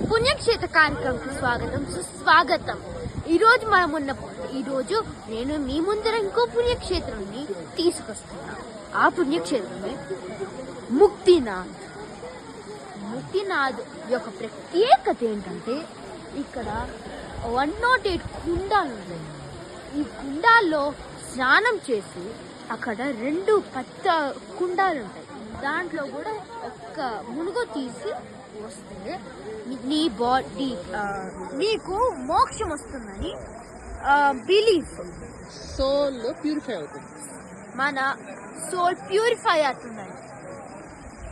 పుణ్యక్షేత్ర కార్యక్రమంకి స్వాగతం సుస్వాగతం. ఈరోజు నేను మీ ముందర ఇంకో పుణ్యక్షేత్రాన్ని తీసుకొస్తున్నా. ఆ పుణ్యక్షేత్రమే ముక్తినాథ్ యొక్క ప్రత్యేకత ఏంటంటే ఇక్కడ 108 కుండాలు ఉన్నాయి. ఈ కుండాల్లో స్నానం చేసి అక్కడ 2 పెద్ద కుండాలు ఉంటాయి. దాంట్లో కూడా ఒక్క మునుగు తీసి వస్తే నీ బాడీ నీకు మోక్షం వస్తుందని బిలీఫ్. సోల్ ప్యూరిఫై అవుతుంది, మన సోల్ ప్యూరిఫై అవుతుందని.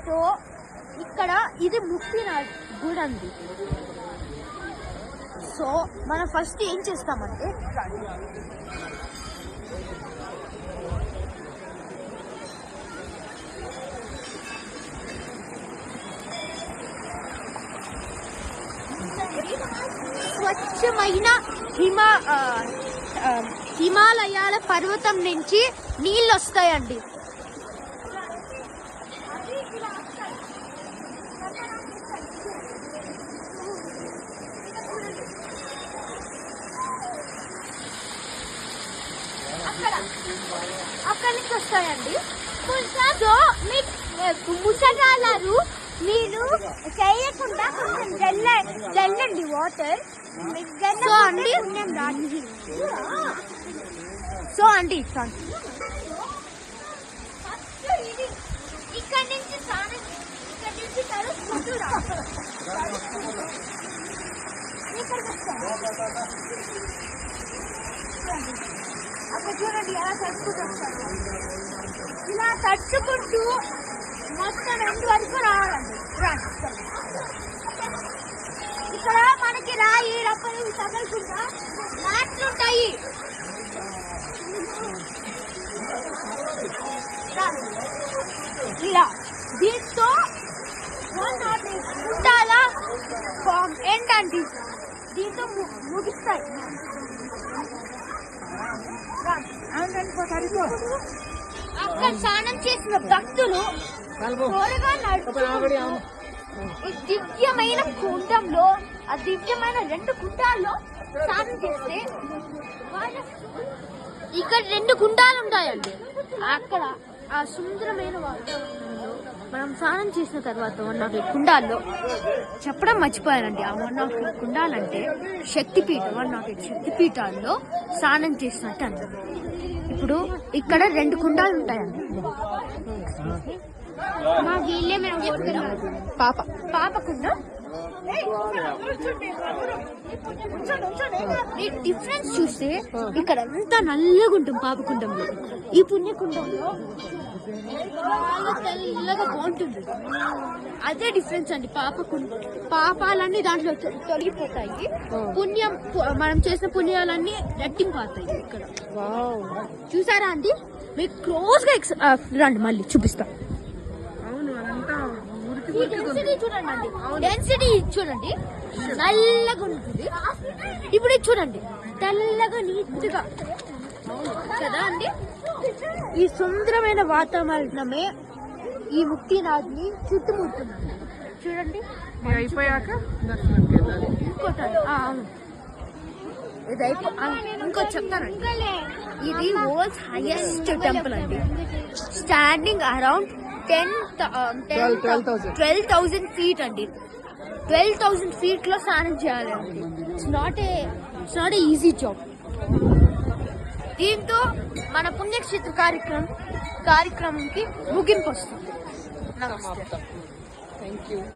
సో ఇక్కడ ఇది ముక్తినాథ్ గుడి అంది. సో మనం ఫస్ట్ ఏం చేస్తామంటే స్వచ్ఛమైన హిమాలయాల పర్వతం నుంచి నీళ్ళు వస్తాయండి. అక్కడి నుంచి వస్తాయండి. సో మీకు ముసగాలరు మీరు చేయకుండా కొంచెం జల్లండి వాటర్. సో అండి ఇక్కడ నుంచి అక్కడ చూడండి ఎలా తడుచుకుంటూ వస్తారు. ఇలా తడుచుకుంటూ మొత్తం ఎందు వరకు రావాలండి. ఇక్కడ మనకి రాయి రప్పలు తగలకుండా మ్యాట్లు ఉంటాయి. ఇలా దీంతో ఉండాలా ఏంటండి దీంతో ముగిస్తాయి. అక్కడ స్నానం చేసిన భక్తులు త్వరగా దివ్యమైన కుండంలో ఆ దివ్యమైన 2 కుండాల్లో స్నానం చేస్తే ఇక్కడ 2 కుండాలు ఉంటాయండి. అక్కడ ఆ సుందరమైన వాతావరణంలో మనం స్నానం చేసిన తర్వాత 108 కుండాల్లో చెప్పడం మర్చిపోయానండి. ఆ 108 కుండాలంటే శక్తిపీఠం. 108 శక్తిపీఠాల్లో స్నానం చేసినట్టు అంటారు. ఇప్పుడు ఇక్కడ 2 కుండాలు ఉంటాయండి. మా వీళ్ళే మేము చెప్తున్నాం పాప కుండం. డిఫరెన్స్ చూస్తే ఇక్కడ అంతా నల్లగా ఉంటుంది పాపకుండంలో. ఈ పుణ్యకుండంలో తెల్లగా బాగుంటుంది. అదే డిఫరెన్స్ అండి. పాపాలన్నీ దాంట్లో తొలగిపోతాయి. పుణ్యం మనం చేసిన పుణ్యాలన్నీ రెట్టింపోతాయి ఇక్కడ. చూసారా అండి? మీకు క్లోజ్ గా రండి మళ్ళీ చూపిస్తా. డెన్సిటీ చూడండి, నల్లగా ఉంటుంది. ఇప్పుడు చూడండి తెల్లగా నీట్గా కదా అండి. ఈ సుందరమైన వాతావరణమే ఈ ముక్తినాథ్ ని చుట్టుముట్టుంది. చూడండి అయిపోయాక ఇంకో చెప్తానండి. ఇది వరల్డ్స్ హైయెస్ట్ టెంపుల్ అండి. స్టాండింగ్ అరౌండ్ 12,000 feet అండి. 12,000 feet లో స్నానం చేయాలండి. It's not a easy job. దీంతో మన పుణ్యక్షేత్ర కార్యక్రమంకి ముగింపు వస్తుంది. నమస్తే. Thank you.